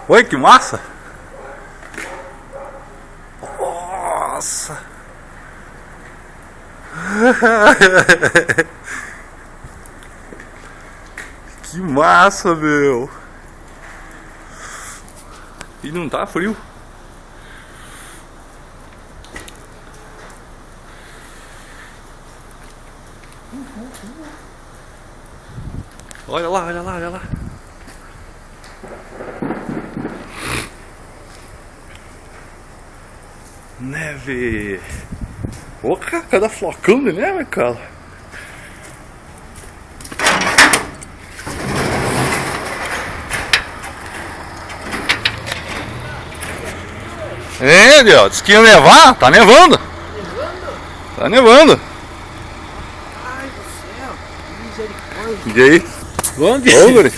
Oi, que massa! Nossa! Que massa, meu! E não tá frio. Olha lá, olha lá, olha lá. Neve. Porra, cada flocão de neve, cara. É, Deus, disse que ia nevar, tá nevando. Tá nevando. Ai do céu, misericórdia. E aí? Vamos, Ô, guri.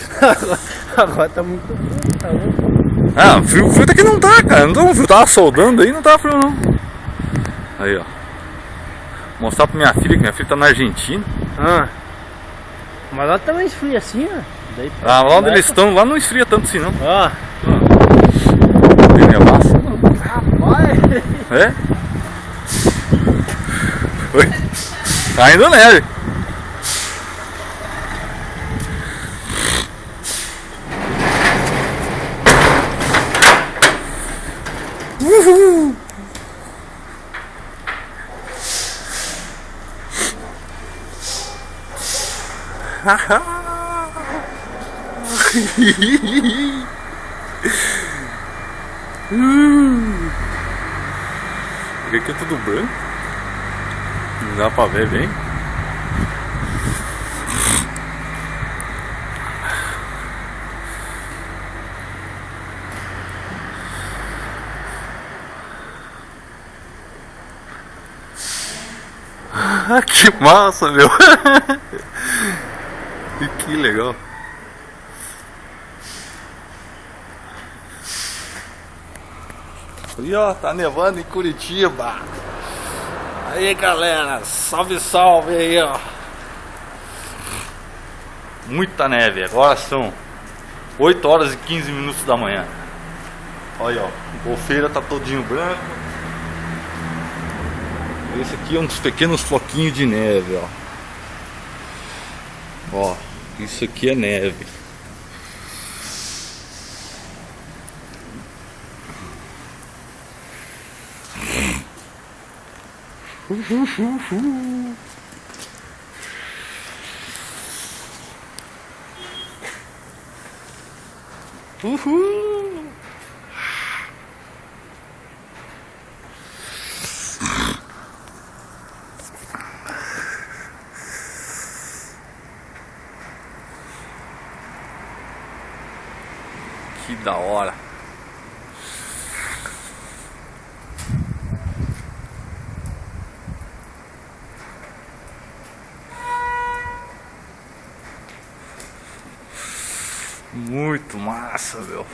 Agora tá muito frio, tá louco. Ah, frio até que não tá, cara. Não tá frio, tava soldando aí, não tá frio não. Aí, ó. Mostrar pra minha filha, que minha filha tá na Argentina. Ah. Mas lá também esfria assim, ó. Daí, Ah, lá onde eles estão, lá não esfria tanto assim não. Ó. Tem nevasca? Rapaz. É? Oi? Tá indo neve. Uhul! Aqui é tudo branco. Não dá pra ver bem. Que massa, meu! Que legal! E ó, tá nevando em Curitiba! Aí galera, salve salve aí ó! Muita neve, agora são 8 horas e 15 minutos da manhã. Olha ó, o Golfeira tá todinho branco. Esse aqui é uns pequenos floquinhos de neve, ó. Ó, isso aqui é neve. Uhul. Que da hora. Muito massa, meu.